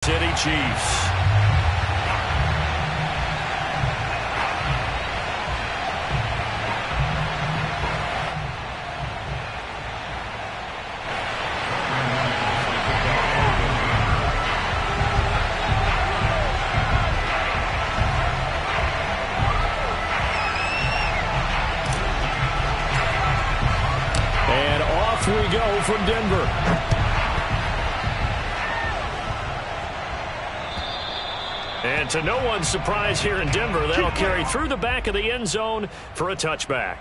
City Chiefs. And off we go from Denver. And to no one's surprise here in Denver, that'll carry through the back of the end zone for a touchback.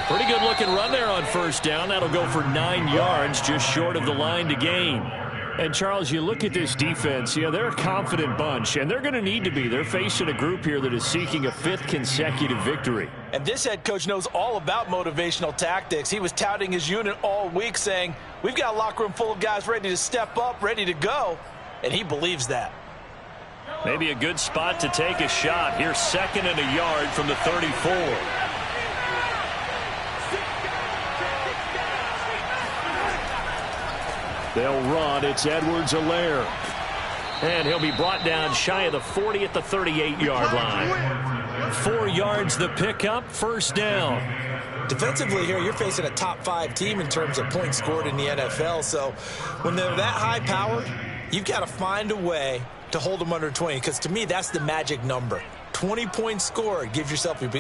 Pretty good looking run there on first down. That'll go for 9 yards, just short of the line to gain. And Charles, you look at this defense, yeah, they're a confident bunch, and they're going to need to be. They're facing a group here that is seeking a 5th consecutive victory. And this head coach knows all about motivational tactics. He was touting his unit all week saying, we've got a locker room full of guys ready to step up, ready to go, and he believes that. Maybe a good spot to take a shot. Here's 2nd and a yard from the 34. They'll run. It's Edwards-Helaire. And he'll be brought down shy of the 40 at the 38-yard line. 4 yards the pickup, first down. Defensively here, you're facing a top-5 team in terms of points scored in the NFL. So when they're that high-powered, you've got to find a way to hold them under 20. Because to me, that's the magic number. 20 points scored, you give yourself your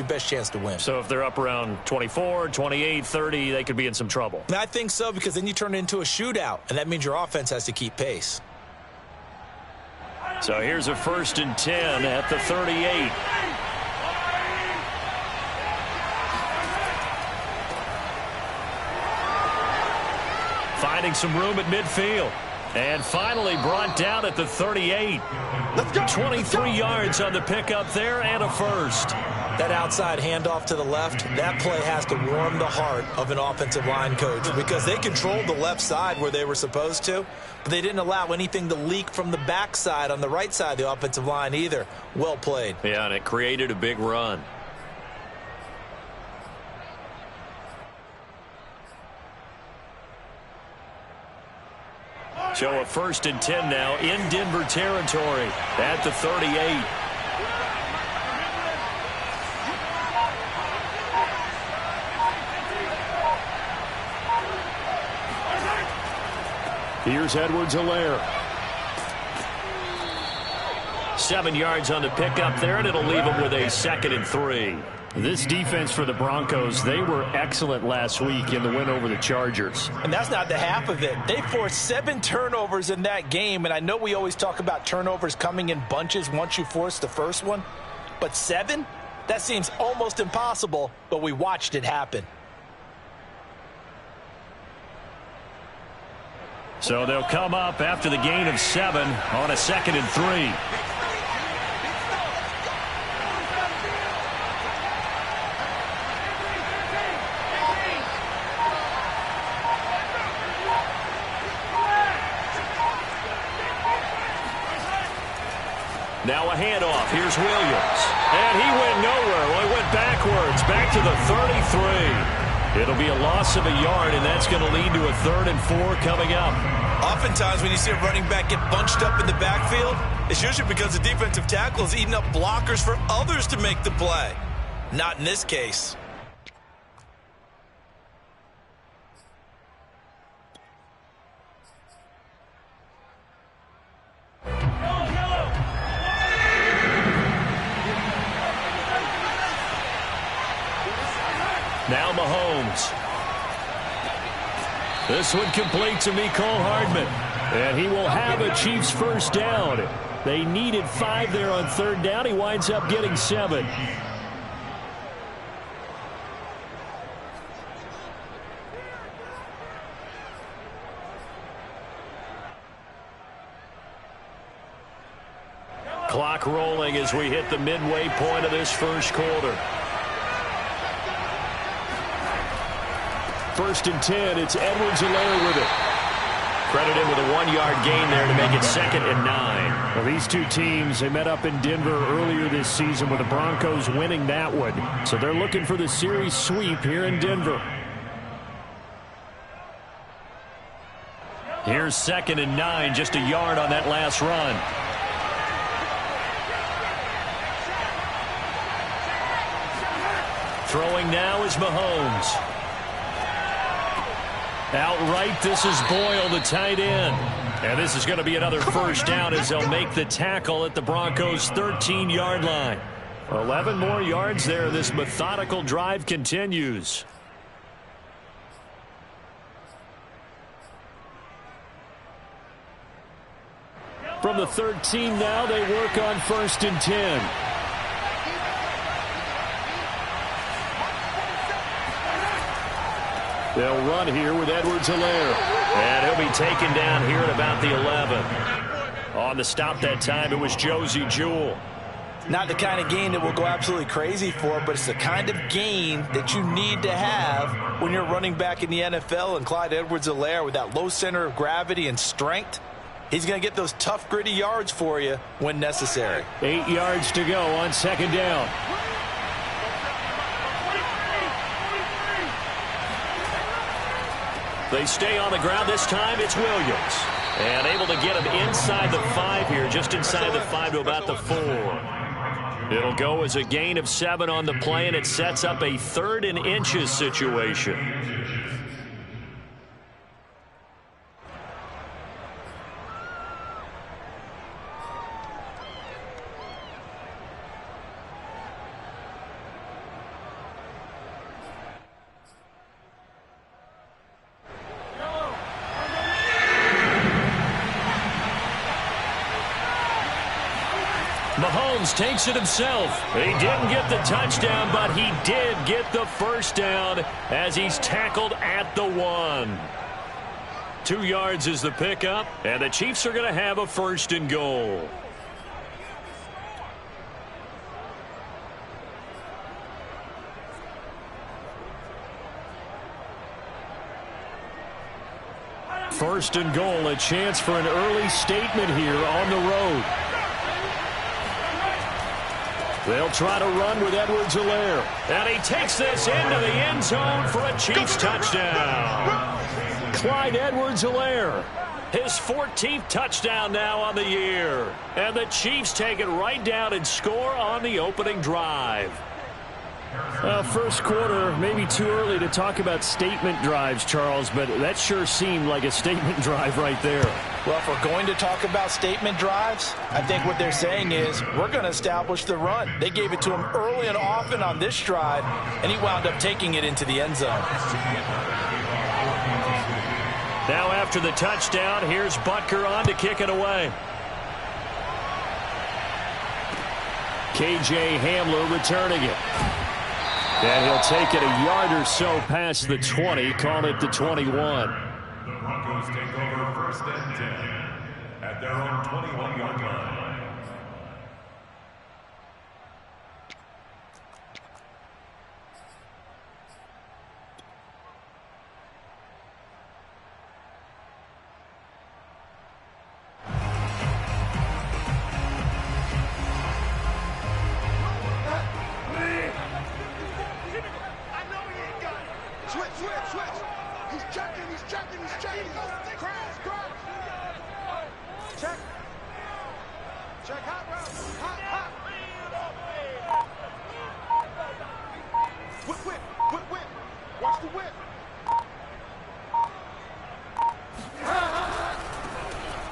best chance to win. So if they're up around 24, 28, 30, they could be in some trouble. And I think so, because then you turn it into a shootout, and that means your offense has to keep pace. So here's a 1st and 10 at the 38. Finding some room at midfield. And finally brought down at the 38. Let's go. 23 yards on the pickup there and a first. That outside handoff to the left, that play has to warm the heart of an offensive line coach, because they controlled the left side where they were supposed to, but they didn't allow anything to leak from the backside on the right side of the offensive line either. Well played. Yeah, and it created a big run. So a 1st and 10 now in Denver territory at the 38. Here's Edwards-Helaire. 7 yards on the pickup there, and it'll leave him with a 2nd and 3. This defense for the Broncos, they were excellent last week in the win over the Chargers. And that's not the half of it. They forced 7 turnovers in that game, and I know we always talk about turnovers coming in bunches once you force the first one, but 7? That seems almost impossible, but we watched it happen. So they'll come up after the gain of 7 on a 2nd and 3. Now a handoff. Here's Williams. And he went nowhere. Well, he went backwards. Back to the 33. It'll be a loss of a yard, and that's going to lead to a 3rd and 4 coming up. Oftentimes when you see a running back get bunched up in the backfield, it's usually because the defensive tackle is eating up blockers for others to make the play. Not in this case. Now Mahomes. This one complete to Mecole Hardman. And he will have a Chiefs first down. They needed 5 there on 3rd down. He winds up getting 7. Clock rolling as we hit the midway point of this first quarter. 1st and 10. It's Edwards-Helaire with it. Credit him with a 1-yard gain there to make it 2nd and 9. Well, these two teams, they met up in Denver earlier this season with the Broncos winning that one. So they're looking for the series sweep here in Denver. Here's 2nd and 9, just a yard on that last run. Throwing now is Mahomes. Outright, this is Boyle, the tight end. And this is going to be another first down as they'll make the tackle at the Broncos' 13-yard line. 11 more yards there. This methodical drive continues. From the 13 now, they work on 1st and 10. They'll run here with Edwards-Helaire. And he'll be taken down here at about the 11. On the stop that time, it was Josie Jewell. Not the kind of gain that we'll go absolutely crazy for, but it's the kind of gain that you need to have when you're running back in the NFL. And Clyde Edwards-Helaire, with that low center of gravity and strength, he's going to get those tough, gritty yards for you when necessary. 8 yards to go on 2nd down. They stay on the ground. This time it's Williams. And able to get him inside the 5 here, just inside the 5 to about the 4. It'll go as a gain of 7 on the play, and it sets up a 3rd and inches situation. Mahomes takes it himself. He didn't get the touchdown, but he did get the first down as he's tackled at the 1. 2 yards is the pickup, and the Chiefs are going to have a 1st and goal. First and goal, a chance for an early statement here on the road. They'll try to run with Edwards-Helaire. And he takes this into the end zone for a Chiefs touchdown. Clyde Edwards-Helaire, his 14th touchdown now on the year. And the Chiefs take it right down and score on the opening drive. First quarter, maybe too early to talk about statement drives, Charles, but that sure seemed like a statement drive right there. Well, if we're going to talk about statement drives, I think what they're saying is we're going to establish the run. They gave it to him early and often on this drive, and he wound up taking it into the end zone. Now after the touchdown, here's Butker on to kick it away. K.J. Hamler returning it. And he'll take it a yard or so past the 20, call it the 21. The Broncos take over 1st and 10 at their own 21-yard line.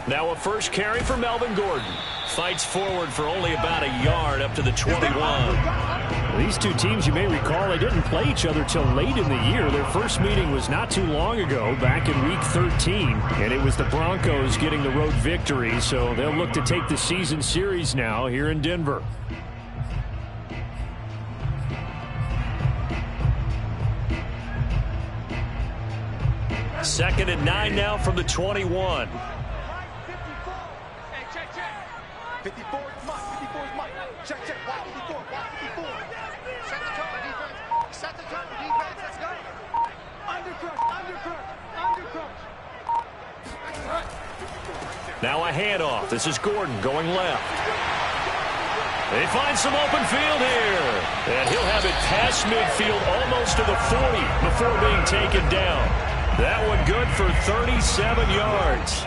Now a first carry for Melvin Gordon. Fights forward for only about a yard up to the 21. These two teams, you may recall, they didn't play each other till late in the year. Their first meeting was not too long ago, back in Week 13. And it was the Broncos getting the road victory, so they'll look to take the season series now here in Denver. Second and 9 now from the 21. 54. 54. Now a handoff. This is Gordon going left. They find some open field here. And he'll have it past midfield almost to the 40 before being taken down. That one good for 37 yards.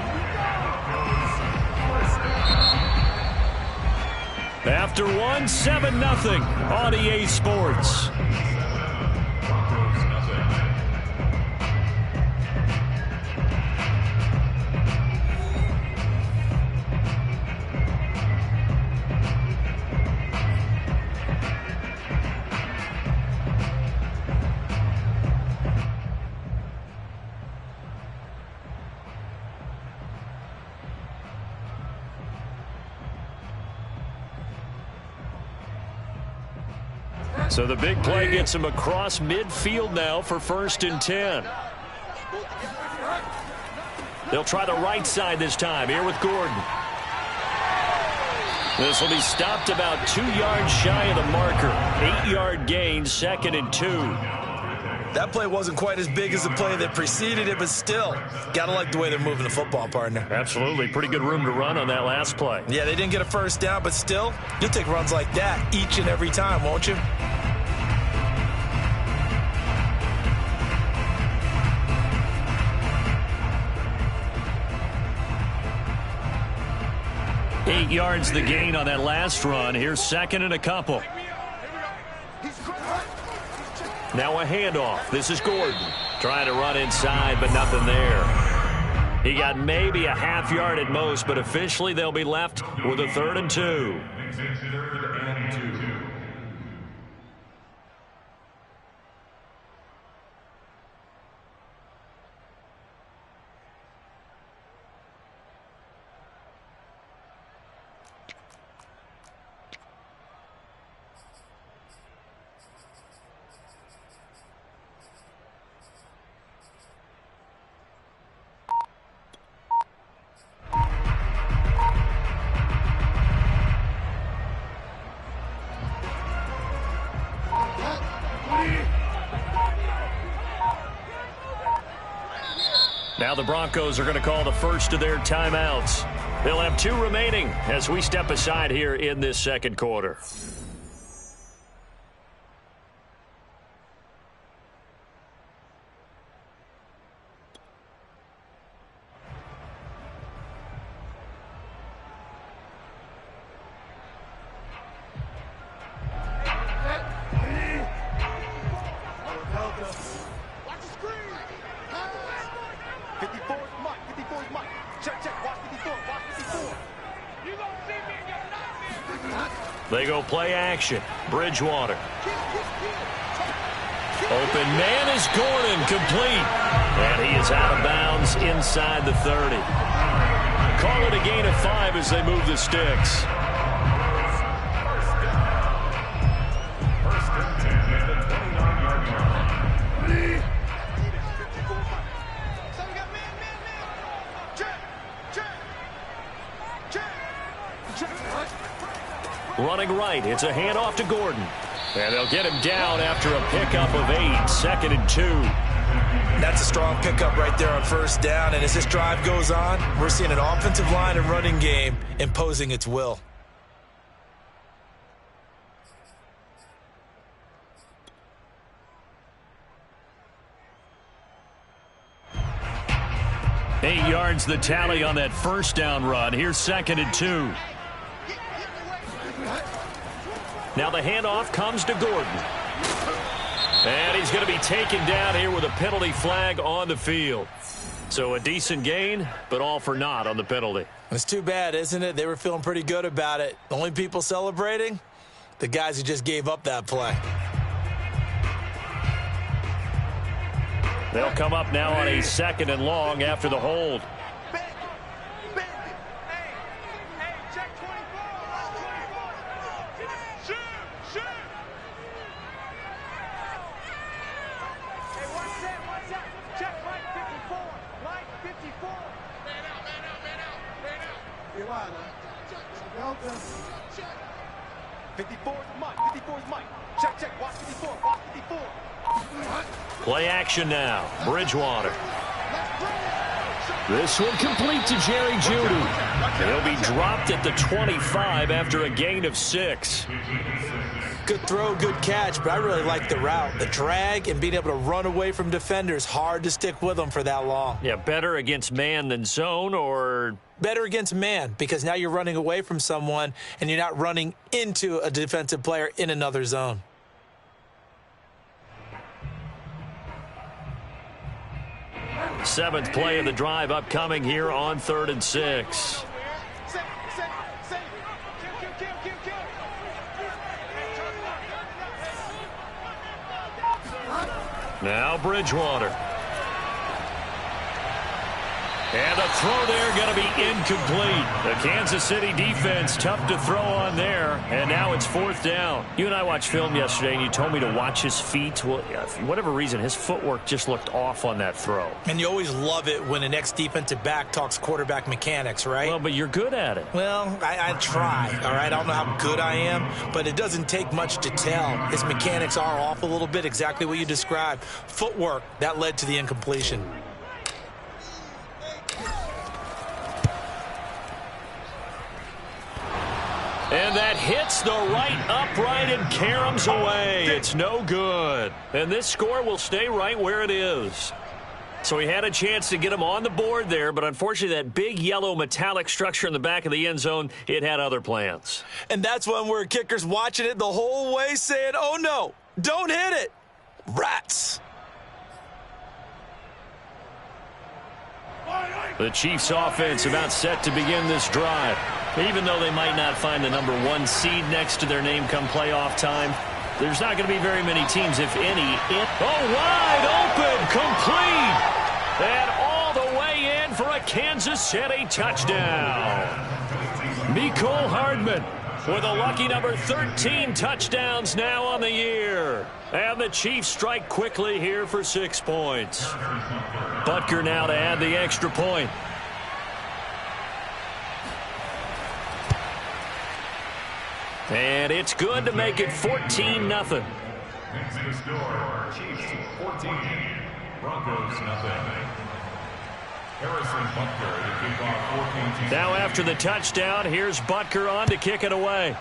After one, 7-0 on EA Sports. So the big play gets him across midfield now for 1st and 10. They'll try the right side this time here with Gordon. This will be stopped about 2 yards shy of the marker. 8-yard gain, 2nd and 2. That play wasn't quite as big as the play that preceded it, but still, got to like the way they're moving the football, partner. Absolutely. Pretty good room to run on that last play. Yeah, they didn't get a first down, but still, you'll take runs like that each and every time, won't you? Eight yards the gain on that last run. Here's 2nd and a couple. Now a handoff. This is Gordon. Trying to run inside, but nothing there. He got maybe a half yard at most, but officially they'll be left with a 3rd and 2. Now the Broncos are going to call the first of their timeouts. They'll have 2 remaining as we step aside here in this 2nd quarter. They go play action. Bridgewater. Open man is Gordon, complete. And he is out of bounds inside the 30. Call it a gain of 5 as they move the sticks. First and 10 at the 29-yard line. Running right, it's a handoff to Gordon. And they'll get him down after a pickup of 8, 2nd and 2. That's a strong pickup right there on 1st down, and as this drive goes on, we're seeing an offensive line and running game imposing its will. Eight yards the tally on that 1st down run. Here's 2nd and 2. Now the handoff comes to Gordon. And he's going to be taken down here with a penalty flag on the field. So a decent gain, but all for naught on the penalty. It's too bad, isn't it? They were feeling pretty good about it. The only people celebrating, the guys who just gave up that play. They'll come up now on a 2nd and long after the hold. Play action now. Bridgewater. This one complete to Jerry Jeudy. He'll be dropped at the 25 after a gain of 6. Good throw, good catch, but I really like the route. The drag and being able to run away from defenders, hard to stick with them for that long. Yeah, better against man than zone, or better against man, because now you're running away from someone and you're not running into a defensive player in another zone. Seventh play of the drive upcoming here on 3rd and 6. Now Bridgewater. And the throw there going to be incomplete. The Kansas City defense tough to throw on there. And now it's 4th down. You and I watched film yesterday, and you told me to watch his feet. Well, for whatever reason, his footwork just looked off on that throw. And you always love it when an ex-defensive back talks quarterback mechanics, right? Well, but you're good at it. Well, I try, all right? I don't know how good I am, but it doesn't take much to tell. His mechanics are off a little bit, exactly what you described. Footwork, that led to the incompletion. And that hits the right upright and caroms away. It's no good. And this score will stay right where it is. So he had a chance to get him on the board there, but unfortunately that big yellow metallic structure in the back of the end zone, it had other plans. And that's one where kicker's watching it the whole way saying, oh no, don't hit it. Rats. The Chiefs offense about set to begin this drive. Even though they might not find the number 1 seed next to their name come playoff time, there's not going to be very many teams, if any. Wide open, complete, and all the way in for a Kansas City touchdown. Mecole Hardman with a lucky number 13 touchdowns now on the year. And the Chiefs strike quickly here for 6 points. Butker now to add the extra point. And it's good to make it 14-0. Next to score, Chiefs 14, Broncos nothing. Harrison Butker to kick off 14. Now after the touchdown, here's Butker on to kick it away.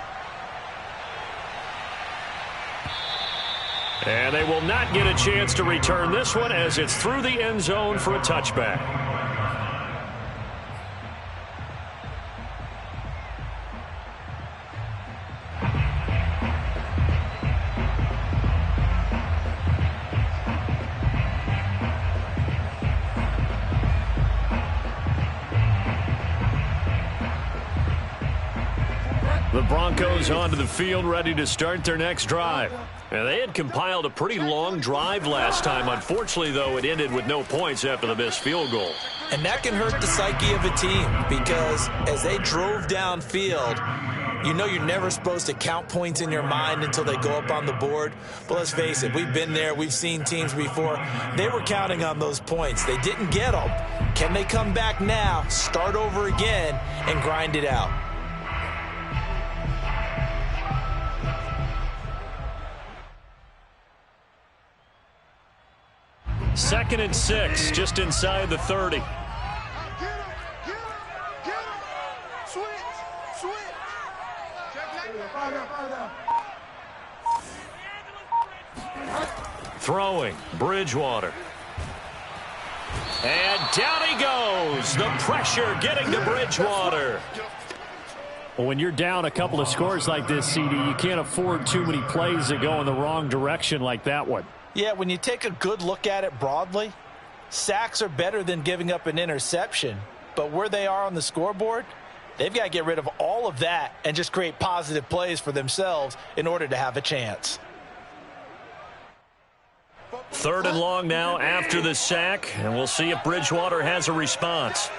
And they will not get a chance to return this one as it's through the end zone for a touchback. The Broncos onto the field, ready to start their next drive. And they had compiled a pretty long drive last time. Unfortunately, though, it ended with no points after the missed field goal. And that can hurt the psyche of a team because as they drove downfield, you know you're never supposed to count points in your mind until they go up on the board. But let's face it, we've been there. We've seen teams before. They were counting on those points. They didn't get them. Can they come back now, start over again, and grind it out? Second and 6, just inside the 30. Throwing, Bridgewater. And down he goes. The pressure getting to Bridgewater. Well, when you're down a couple of scores like this, CD, you can't afford too many plays that go in the wrong direction like that one. Yeah, when you take a good look at it broadly, sacks are better than giving up an interception. But where they are on the scoreboard, they've got to get rid of all of that and just create positive plays for themselves in order to have a chance. Third and long now after the sack, and we'll see if Bridgewater has a response.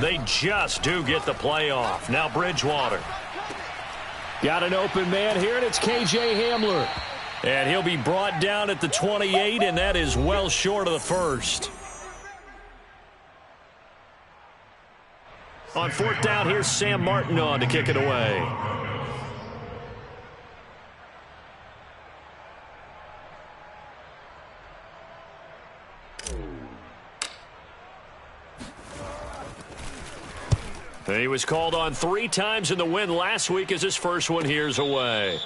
They just do get the play off. Now Bridgewater. Got an open man here, and it's K.J. Hamler. And he'll be brought down at the 28, and that is well short of the first. On fourth down, here's Sam Martin on to kick it away. He was called on 3 times in the win last week as his first one here's away. The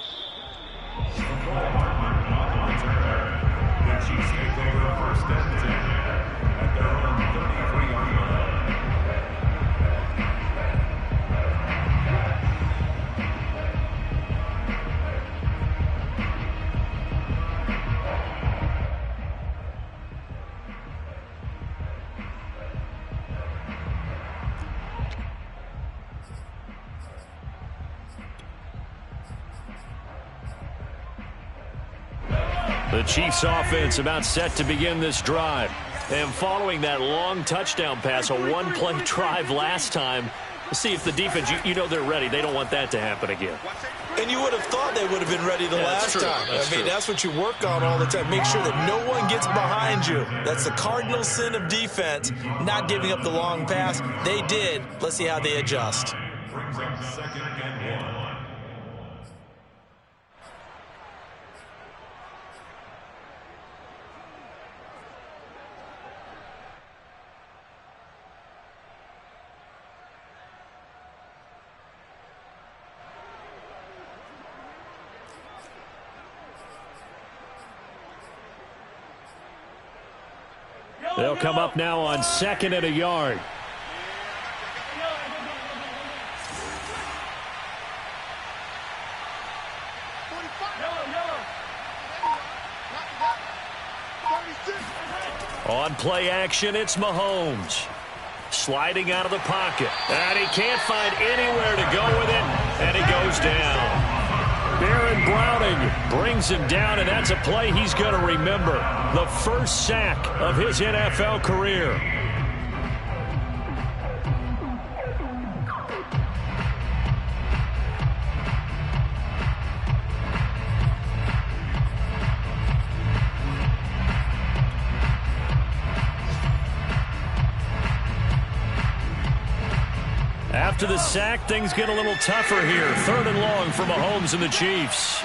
Chiefs take over first and 10 at their own 33-yard line. The Chiefs offense about set to begin this drive. And following that long touchdown pass, a one-play drive last time, let's see if the defense, you know they're ready. They don't want that to happen again. And you would have thought they would have been ready the last time. That's what you work on all the time. Make sure that no one gets behind you. That's the cardinal sin of defense, not giving up the long pass. They did. Let's see how they adjust. Brings up 2nd and 1. They'll come up now on 2nd and a yard. On play action, it's Mahomes. Sliding out of the pocket. And he can't find anywhere to go with it. And he goes down. Baron Browning brings him down, and that's a play he's going to remember. The first sack of his NFL career. After the sack, things get a little tougher here. 3rd and long for Mahomes and the Chiefs.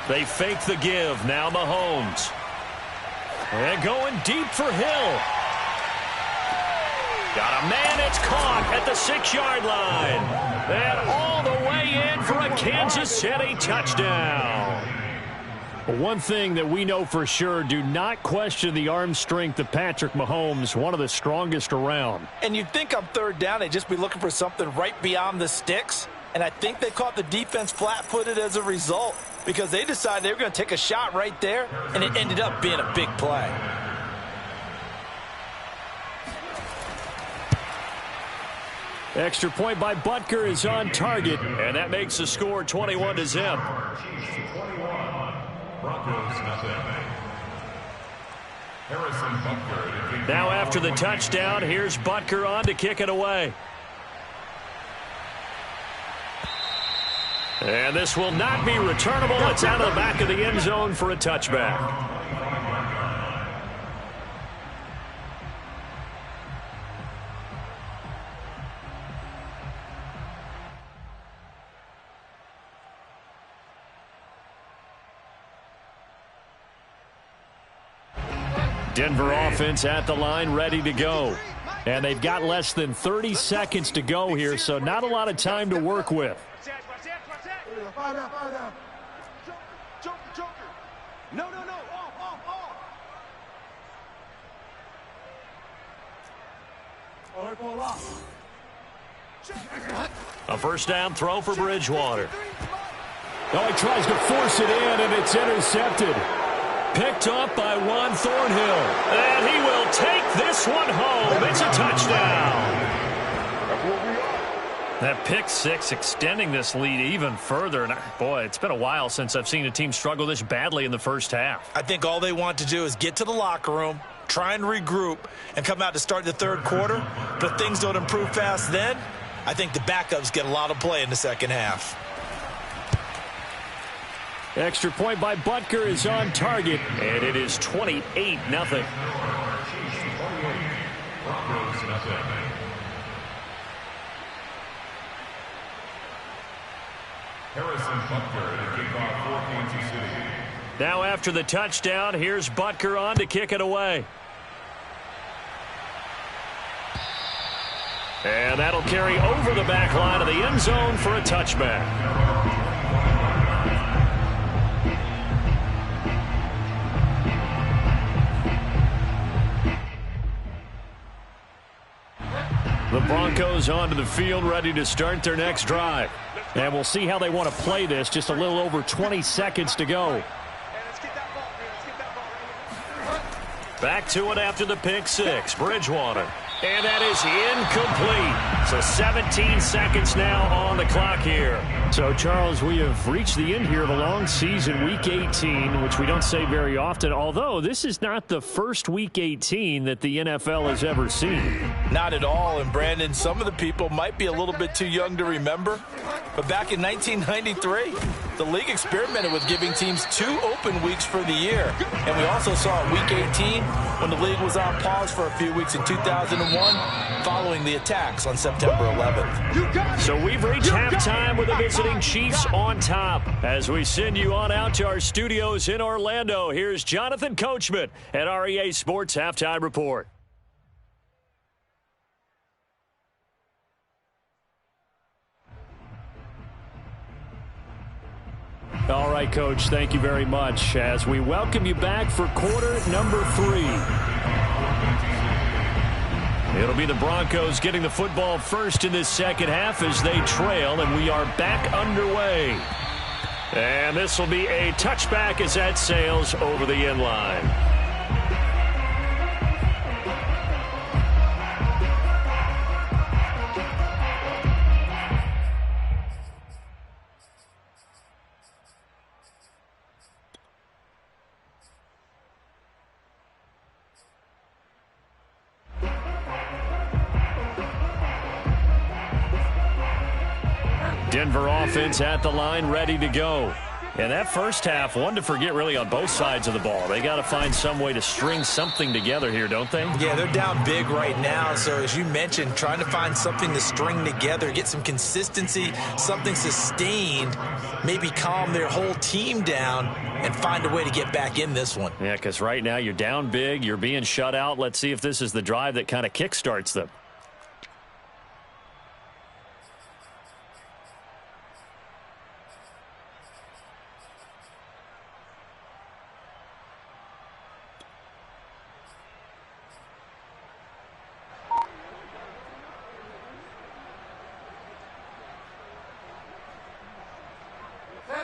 They fake the give. Now Mahomes. And going deep for Hill. Got a man. It's caught at the 6-yard line. And all the way in for a Kansas City touchdown. One thing that we know for sure, do not question the arm strength of Patrick Mahomes, one of the strongest around. And you'd think on 3rd down, they'd just be looking for something right beyond the sticks. And I think they caught the defense flat-footed as a result because they decided they were going to take a shot right there, and it ended up being a big play. Extra point by Butker is on target, and that makes the score 21-0. Broncos nothing. Harrison Butker. Now after the touchdown, here's Butker on to kick it away. And this will not be returnable. It's out of the back of the end zone for a touchback. Denver offense at the line, ready to go. And they've got less than 30 seconds to go here, so not a lot of time to work with. A first down throw for Bridgewater. Oh, he tries to force it in, and it's intercepted. Picked up by Juan Thornhill. And he will take this one home. It's a touchdown. That pick six extending this lead even further. And boy, it's been a while since I've seen a team struggle this badly in the first half. I think all they want to do is get to the locker room, try and regroup, and come out to start the 3rd quarter. But if things don't improve fast then, I think the backups get a lot of play in the second half. Extra point by Butker is on target, and it is 28-0. Broncos nothing. Harrison Butker to kick off for Kansas City. Now after the touchdown, here's Butker on to kick it away. And that'll carry over the back line of the end zone for a touchback. The Broncos onto the field, ready to start their next drive. And we'll see how they want to play this. Just a little over 20 seconds to go. Back to it after the pick six. Bridgewater. And that is incomplete. So 17 seconds now on the clock here. So, Charles, we have reached the end here of a long season, Week 18, which we don't say very often, although this is not the first Week 18 that the NFL has ever seen. Not at all. And, Brandon, some of the people might be a little bit too young to remember, but back in 1993, the league experimented with giving teams 2 open weeks for the year. And we also saw Week 18 when the league was on pause for a few weeks in 2001 following the attacks on September 11th. So we've reached halftime with the visiting Chiefs on top. As we send you on out to our studios in Orlando, here's Jonathan Coachman at REA Sports Halftime Report. All right, Coach, thank you very much as we welcome you back for quarter number 3. It'll be the Broncos getting the football first in this second half as they trail, and we are back underway. And this will be a touchback as that sails over the end line. Denver offense at the line, ready to go. And that first half, one to forget really on both sides of the ball. They got to find some way to string something together here, don't they? Yeah, they're down big right now. So as you mentioned, trying to find something to string together, get some consistency, something sustained, maybe calm their whole team down and find a way to get back in this one. Yeah, because right now you're down big, you're being shut out. Let's see if this is the drive that kind of kickstarts them.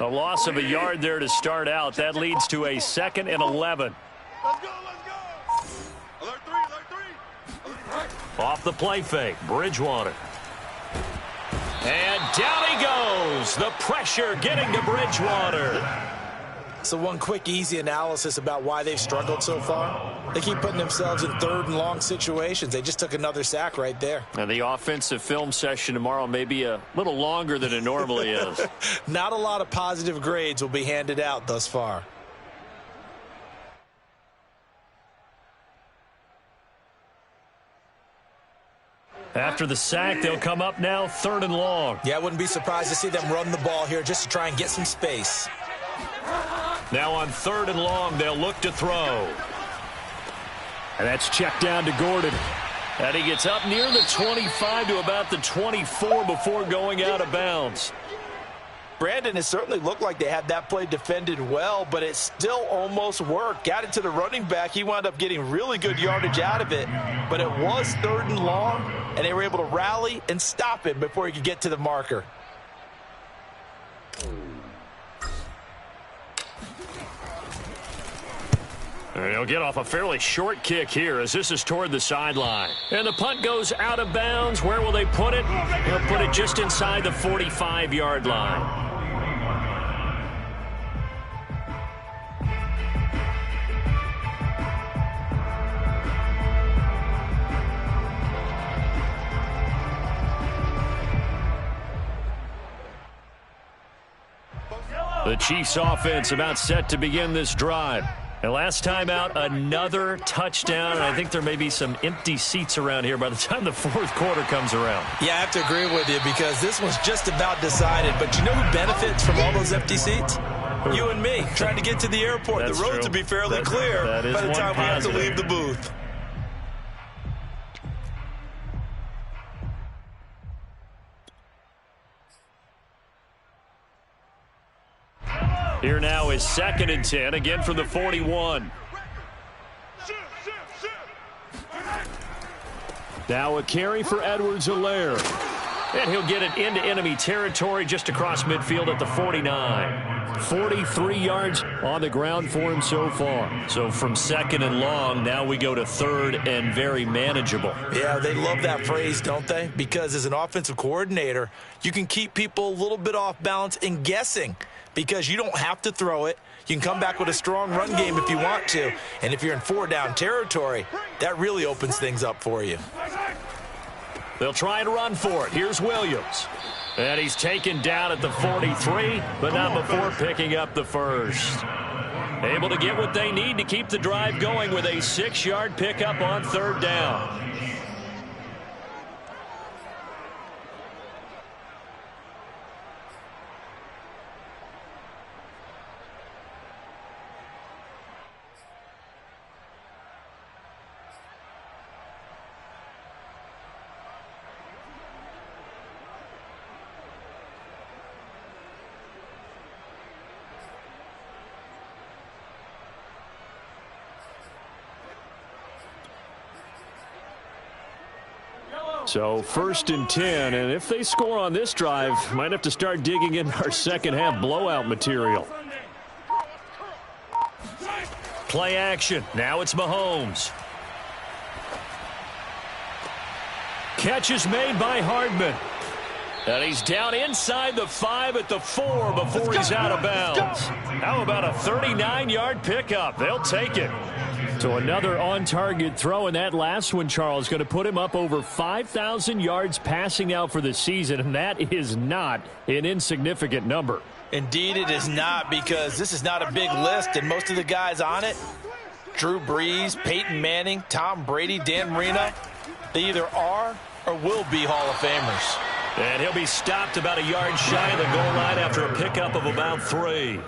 A loss of a yard there to start out. That leads to a 2nd and 11. Let's go, let's go. Alert three. Off the play fake, Bridgewater. And down he goes. The pressure getting to Bridgewater. So one quick, easy analysis about why they've struggled so far. They keep putting themselves in 3rd and long situations. They just took another sack right there. And the offensive film session tomorrow may be a little longer than it normally is. Not a lot of positive grades will be handed out thus far. After the sack, they'll come up now 3rd and long. Yeah, I wouldn't be surprised to see them run the ball here just to try and get some space. Now on 3rd and long, they'll look to throw. And that's checked down to Gordon. And he gets up near the 25 to about the 24 before going out of bounds. Brandon, it certainly looked like they had that play defended well, but it still almost worked. Got it to the running back. He wound up getting really good yardage out of it, but it was 3rd and long, and they were able to rally and stop him before he could get to the marker. And he'll get off a fairly short kick here as this is toward the sideline. And the punt goes out of bounds. Where will they put it? They'll put it just inside the 45-yard line. The Chiefs offense about set to begin this drive. And last time out, another touchdown. And I think there may be some empty seats around here by the time the fourth quarter comes around. Yeah, I have to agree with you because this one's just about decided. But you know who benefits from all those empty seats? You and me, trying to get to the airport. That's the roads true. will be fairly clear by the time we have to leave the booth. Here now is 2nd and 10, again from the 41. Now a carry for Edwards-Helaire. And he'll get it into enemy territory just across midfield at the 49. 43 yards on the ground for him so far. So from 2nd and long, now we go to 3rd and very manageable. Yeah, they love that phrase, don't they? Because as an offensive coordinator, you can keep people a little bit off balance and guessing because you don't have to throw it. You can come back with a strong run game if you want to. And if you're in 4-down territory, that really opens things up for you. They'll try and run for it. Here's Williams. And he's taken down at the 43, but not before picking up the first. Able to get what they need to keep the drive going with a 6-yard pickup on 3rd down. So 1st and 10, and if they score on this drive, might have to start digging in our second half blowout material. Play action. Now it's Mahomes. Catch is made by Hardman. And he's down inside the 5 at the 4 before he's out of bounds. How about a 39-yard pickup? They'll take it. So another on-target throw, and that last one, Charles, going to put him up over 5,000 yards passing out for the season, and that is not an insignificant number. Indeed it is not, because this is not a big list, and most of the guys on it, Drew Brees, Peyton Manning, Tom Brady, Dan Marino, they either are or will be Hall of Famers. And he'll be stopped about a yard shy of the goal line after a pickup of about 3.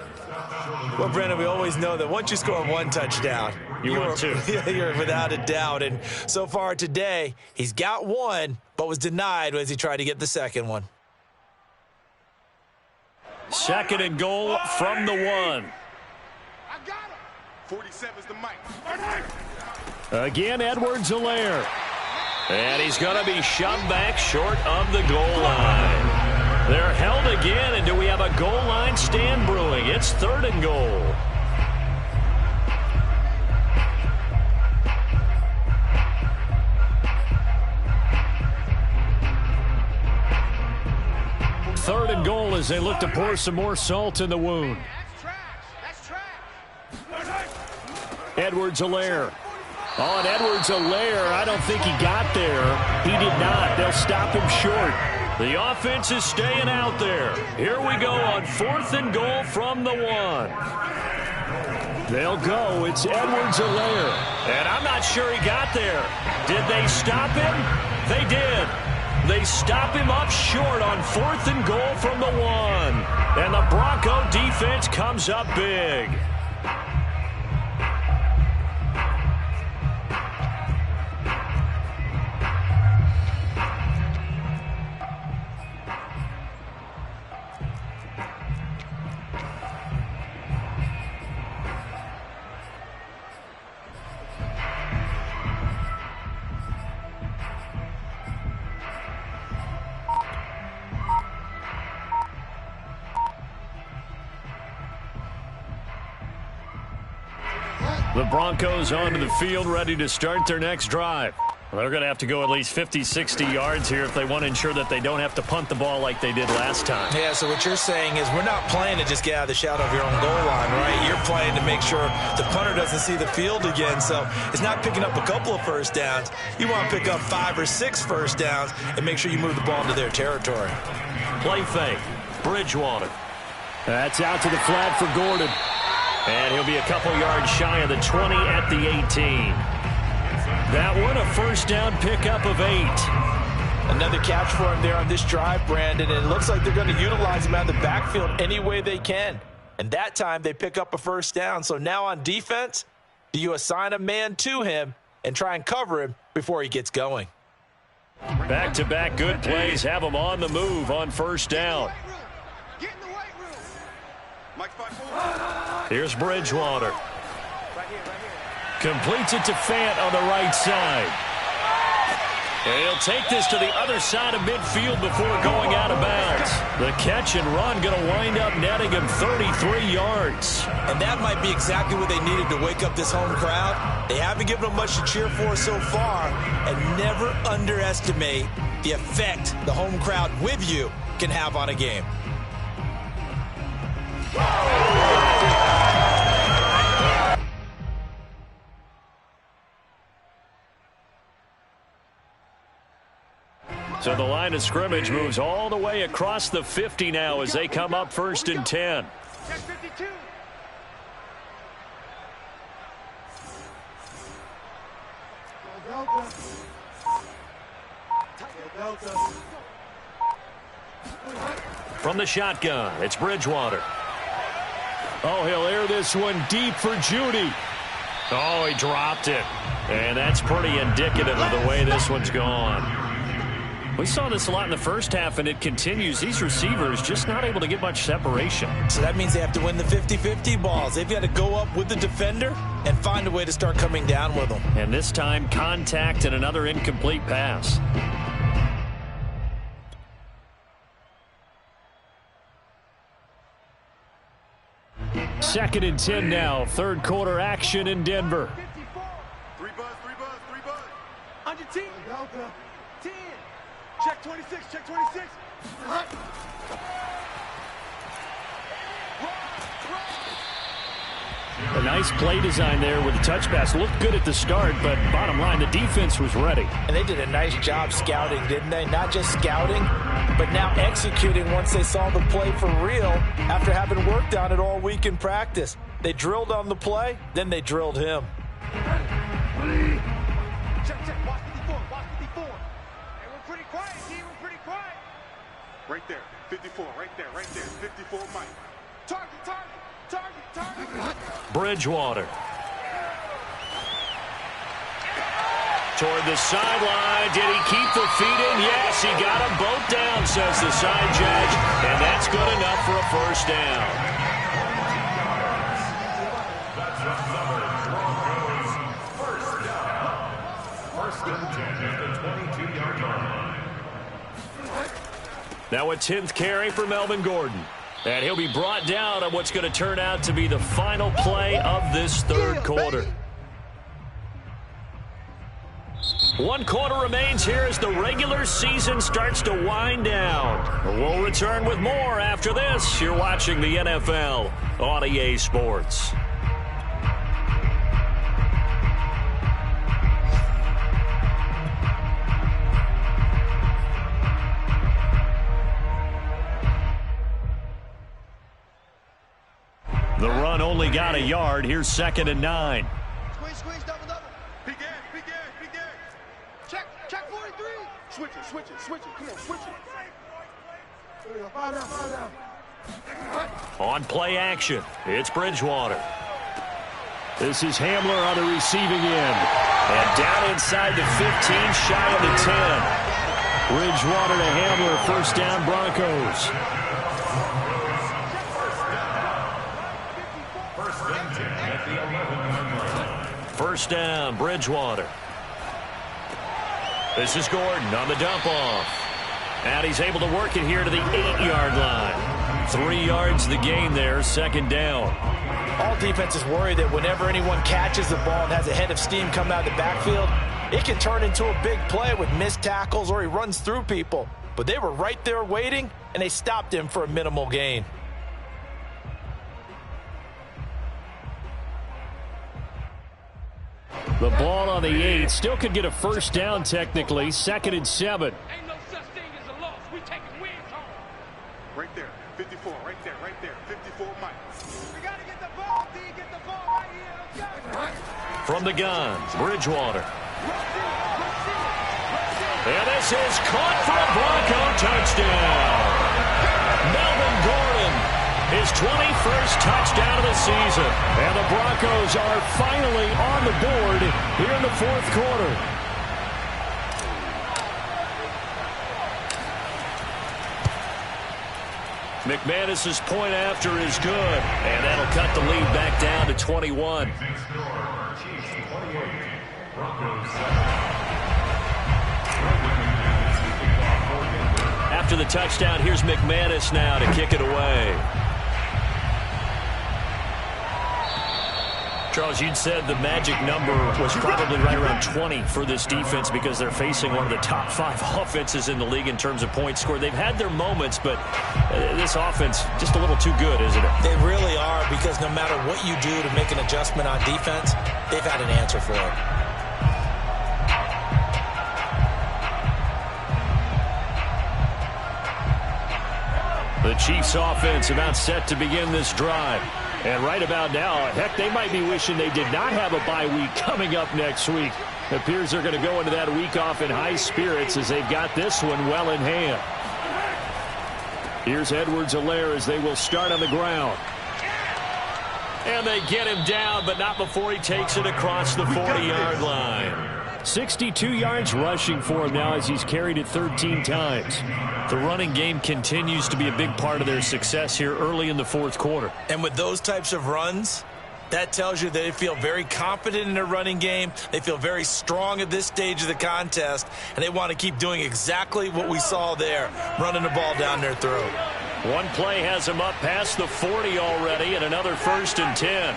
Well, Brandon, we always know that once you score one touchdown, want two. You're without a doubt. And so far today, he's got one, but was denied as he tried to get the second one. 2nd and goal from the 1. I got him. 47's the mic. Again, Edwards-Helaire. And he's going to be shoved back short of the goal line. They're held again, and do we have a goal line stand brewing? It's 3rd and goal. Third and goal as they look to pour some more salt in the wound. That's trash. Edwards-Helaire. Oh, and Edwards-Helaire, I don't think he got there. He did not. They'll stop him short. The offense is staying out there. Here we go on 4th and goal from the 1. They'll go. It's Edwards-Helaire. And I'm not sure he got there. Did they stop him? They did. They stop him up short on 4th and goal from the 1. And the Bronco defense comes up big. The Broncos onto the field, ready to start their next drive. Well, they're going to have to go at least 50, 60 yards here if they want to ensure that they don't have to punt the ball like they did last time. Yeah, so what you're saying is we're not playing to just get out of the shadow of your own goal line, right? You're playing to make sure the punter doesn't see the field again. So it's not picking up a couple of first downs. You want to pick up 5 or 6 first downs and make sure you move the ball into their territory. Play fake. Bridgewater. That's out to the flat for Gordon. And he'll be a couple yards shy of the 20 at the 18. That one, a first down pickup of 8. Another catch for him there on this drive, Brandon, and it looks like they're going to utilize him out of the backfield any way they can. And that time they pick up a first down. So now on defense, do you assign a man to him and try and cover him before he gets going? Back-to-back good plays have him on the move on first down. Get in the weight room. Here's Bridgewater. Completes it to Fant on the right side. And he'll take this to the other side of midfield before going out of bounds. The catch and run going to wind up netting him 33 yards. And that might be exactly what they needed to wake up this home crowd. They haven't given them much to cheer for so far. And never underestimate the effect the home crowd with you can have on a game. So the line of scrimmage moves all the way across the 50 now as they come up 1st and 10. Check 52. From the shotgun, it's Bridgewater. Oh, he'll air this one deep for Judy. Oh, he dropped it. And that's pretty indicative of the way this one's gone. We saw this a lot in the first half, and it continues. These receivers just not able to get much separation. So that means they have to win the 50-50 balls. They've got to go up with the defender and find a way to start coming down with them. And this time, contact and another incomplete pass. Second and 10 now. Third quarter action in Denver. 54. Three buzz. On your team. 10. Check 26. Check 26. A nice play design there with the touch pass. Looked good at the start, but bottom line, the defense was ready. And they did a nice job scouting, didn't they? Not just scouting, but now executing once they saw the play for real after having worked on it all week in practice. They drilled on the play, then they drilled him. Check. Watch 54. Watch 54. Hey, we're pretty quiet, team. We're pretty quiet. Right there. 54. Right there. 54 Mike. Target. Bridgewater. Toward the sideline. Did he keep the feet in? Yes, he got them both down, says the side judge. And that's good enough for a first down. First and 10 at the 22-yard line. Now a 10th carry for Melvin Gordon. And he'll be brought down on what's going to turn out to be the final play of this third quarter. 1 quarter remains here as the regular season starts to wind down. We'll return with more after this. You're watching the NFL on EA Sports. The run only got a yard. Here's 2nd and 9. Squeeze, double. Big gas. Check 43. Switch it. Come on, switch it. Fire down. On play action, it's Bridgewater. This is Hamler on the receiving end. And down inside the 15, shy of the 10. Bridgewater to Hamler, first down Broncos. First down, Bridgewater. This is Gordon on the dump off. And he's able to work it here to the 8-yard line. 3 yards the gain there, 2nd down. All defenses worry that whenever anyone catches the ball and has a head of steam come out of the backfield, it can turn into a big play with missed tackles or he runs through people. But they were right there waiting, and they stopped him for a minimal gain. The ball on the 8. Still could get a first down technically. 2nd and 7. Ain't no such thing as a loss. We taking wins home. Right there. 54. Right there. 54 Mike. We got to get the ball, D. Get From the gun, Bridgewater. And this is caught for a Bronco touchdown. Melvin Gordon, his 21st touchdown of the season. And the Broncos are finally on the board here in the fourth quarter. McManus's point after is good, and that'll cut the lead back down to 21. After the touchdown, here's McManus now to kick it away. Charles, you'd said the magic number was probably right around 20 for this defense because they're facing one of the top 5 offenses in the league in terms of points scored. They've had their moments, but this offense just a little too good, isn't it? They really are, because no matter what you do to make an adjustment on defense, they've had an answer for it. The Chiefs offense about set to begin this drive. And right about now, heck, they might be wishing they did not have a bye week coming up next week. It appears they're going to go into that week off in high spirits as they've got this one well in hand. Here's Edwards-Helaire as they will start on the ground. And they get him down, but not before he takes it across the 40-yard line. 62 yards rushing for him now as he's carried it 13 times. The running game continues to be a big part of their success here early in the fourth quarter. And with those types of runs, that tells you they feel very confident in their running game. They feel very strong at this stage of the contest, and they want to keep doing exactly what we saw there, running the ball down their throat. One play has him up past the 40 already, and another 1st and 10.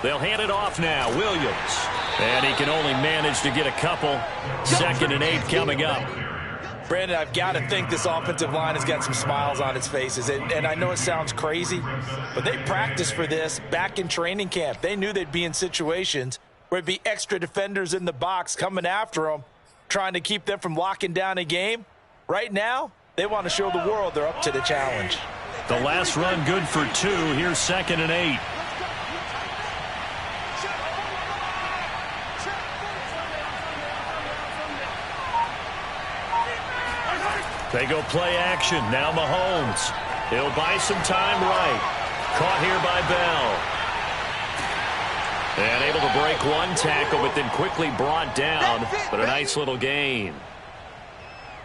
They'll hand it off now. Williams. And he can only manage to get a couple. 2nd and 8 coming up. Brandon, I've got to think this offensive line has got some smiles on its faces. And I know it sounds crazy, but they practiced for this back in training camp. They knew they'd be in situations where it'd be extra defenders in the box coming after them, trying to keep them from locking down a game. Right now, they want to show the world they're up to the challenge. The last run good for 2. Here's 2nd and 8. They go play action. Now Mahomes. He'll buy some time right. Caught here by Bell. And able to break one tackle, but then quickly brought down. But a nice little gain.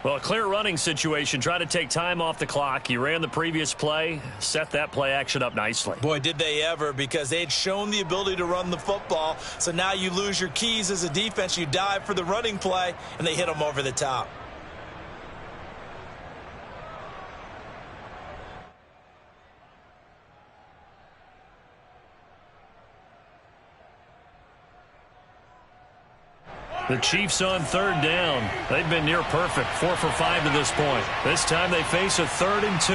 Well, a clear running situation. Try to take time off the clock. He ran the previous play. Set that play action up nicely. Boy, did they ever, because they had shown the ability to run the football. So now you lose your keys as a defense. You dive for the running play, and they hit them over the top. The Chiefs on 3rd down. They've been near perfect, 4 for 5 to this point. This time they face a 3rd and 2.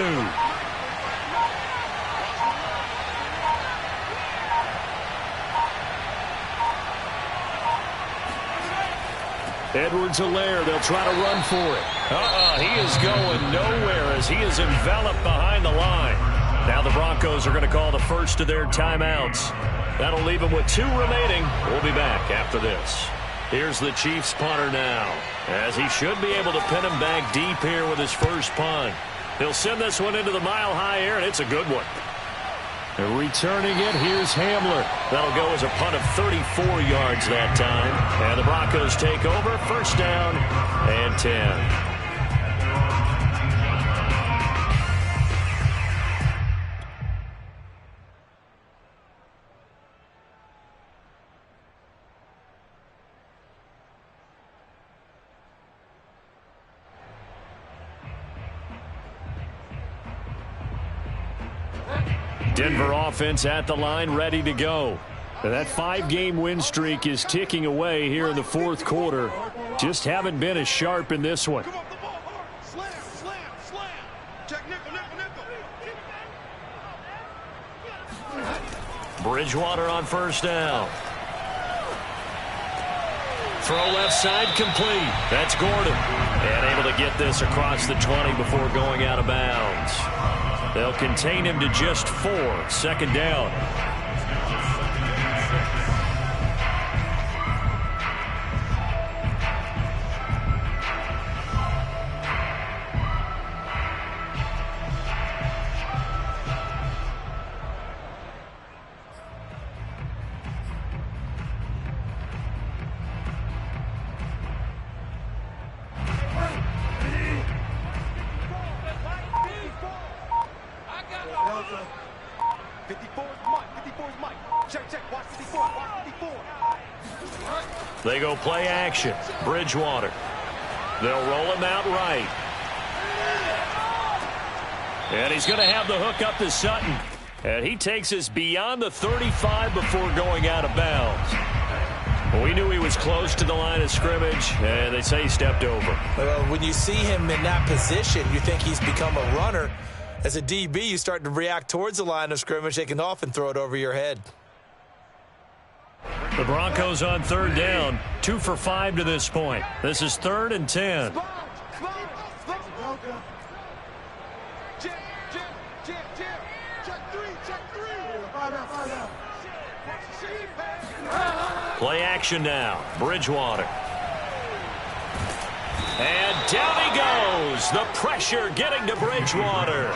Edwards-Helaire, they'll try to run for it. He is going nowhere as he is enveloped behind the line. Now the Broncos are going to call the first of their timeouts. That'll leave them with 2 remaining. We'll be back after this. Here's the Chiefs punter now, as he should be able to pin him back deep here with his first punt. He'll send this one into the mile-high air, and it's a good one. And returning it, here's Hamler. That'll go as a punt of 34 yards that time. And the Broncos take over, 1st down and 10. Denver offense at the line, ready to go. That 5-game win streak is ticking away here in the fourth quarter. Just haven't been as sharp in this one. Slam, slam, slam. Check nickel, nickel, nickel. Bridgewater on 1st down. Throw left side complete. That's Gordon. And able to get this across the 20 before going out of bounds. They'll contain him to just 4. 2nd down. They go play action. Bridgewater. They'll roll him out right. And he's going to have the hook up to Sutton. And he takes us beyond the 35 before going out of bounds. We knew he was close to the line of scrimmage, and they say he stepped over. Well, when you see him in that position, you think he's become a runner. As a DB, you start to react towards the line of scrimmage. They can often throw it over your head. The Broncos on 3rd down. 2 for 5 to this point. This is 3rd and 10. Play action now. Bridgewater. And down he goes. The pressure getting to Bridgewater.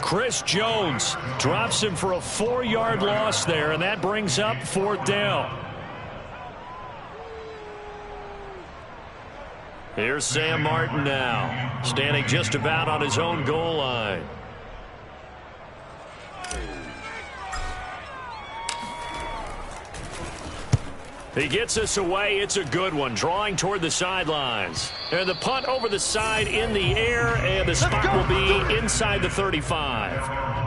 Chris Jones drops him for a 4-yard loss there, and that brings up 4th down. Here's Sam Martin now, standing just about on his own goal line. He gets us away. It's a good one, drawing toward the sidelines. And the punt over the side in the air, and the spot will be inside the 35.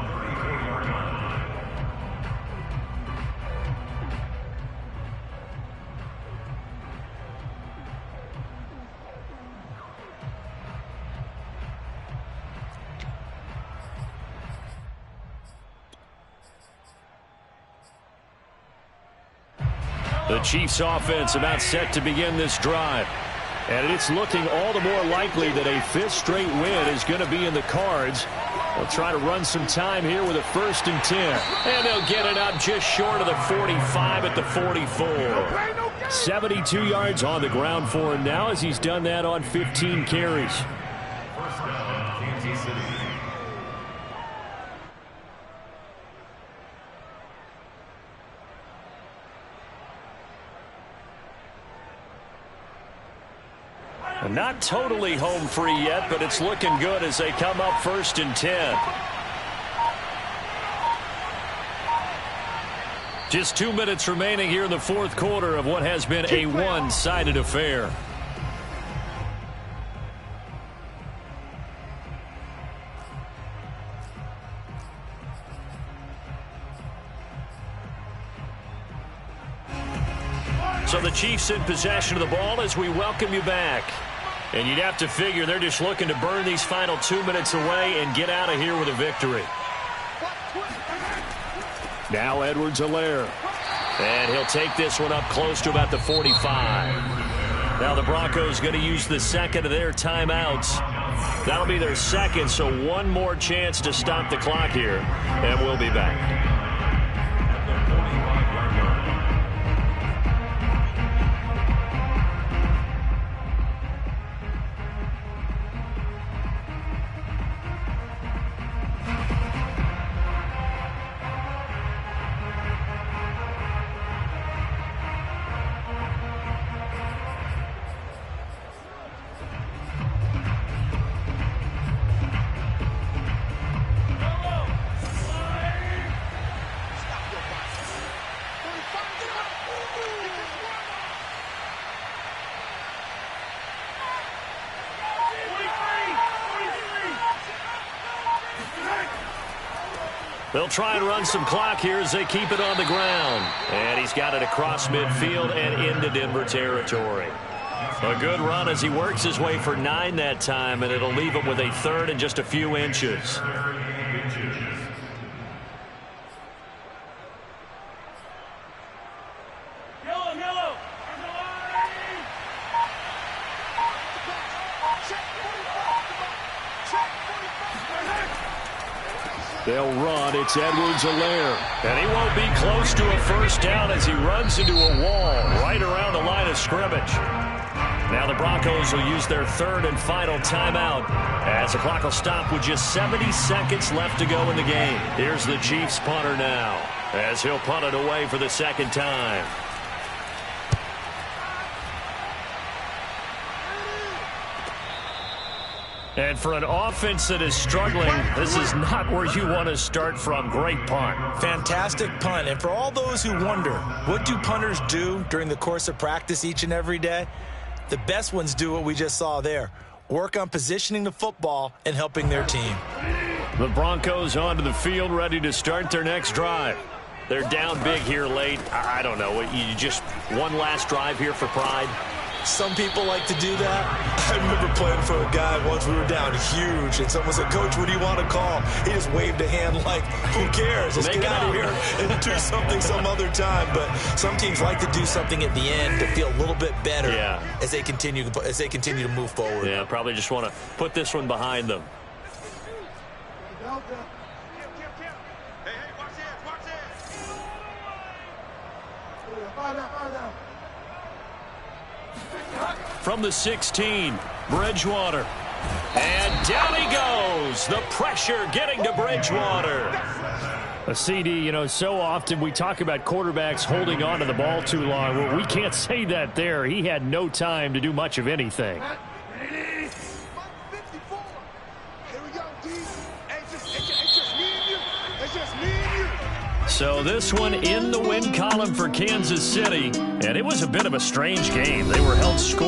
The Chiefs offense about set to begin this drive. And it's looking all the more likely that a 5th straight win is going to be in the cards. They'll try to run some time here with a 1st and 10. And they'll get it up just short of the 45 at the 44. 72 yards on the ground for him now as he's done that on 15 carries. First down, Kansas City. Not totally home free yet, but it's looking good as they come up 1st and 10. Just 2 minutes remaining here in the 4th quarter of what has been a one-sided affair. So the Chiefs in possession of the ball as we welcome you back. And you'd have to figure they're just looking to burn these final 2 minutes away and get out of here with a victory. Now Edwards-Helaire. And he'll take this one up close to about the 45. Now the Broncos going to use the 2nd of their timeouts. That'll be their 2nd, so one more chance to stop the clock here. And we'll be back. They'll try and run some clock here as they keep it on the ground. And he's got it across midfield and into Denver territory. A good run as he works his way for 9 that time, and it'll leave him with a 3rd and just a few inches. They'll run. It's Edwards-Helaire. And he won't be close to a first down as he runs into a wall right around the line of scrimmage. Now the Broncos will use their third and final timeout as the clock will stop with just 70 seconds left to go in the game. Here's the Chiefs punter now as he'll punt it away for the second time. And for an offense that is struggling, this is not where you want to start from. Great punt. Fantastic punt. And for all those who wonder, what do punters do during the course of practice each and every day? The best ones do what we just saw there. Work on positioning the football and helping their team. The Broncos onto the field, ready to start their next drive. They're down big here late. I don't know. You just one last drive here for pride? Some people like to do that. I remember playing for a guy once. We were down huge, and someone said, "Coach, what do you want to call?" He just waved a hand like, who cares? Let's get out of here and do something some other time. But some teams like to do something at the end to feel a little bit better as they continue to move forward. Yeah, probably just want to put this one behind them. From the 16, Bridgewater. And down he goes. The pressure getting to Bridgewater. A CD, you know, so often we talk about quarterbacks holding on to the ball too long. Well, we can't say that there. He had no time to do much of anything. So this one in the win column for Kansas City. And it was a bit of a strange game. They were held scoreless.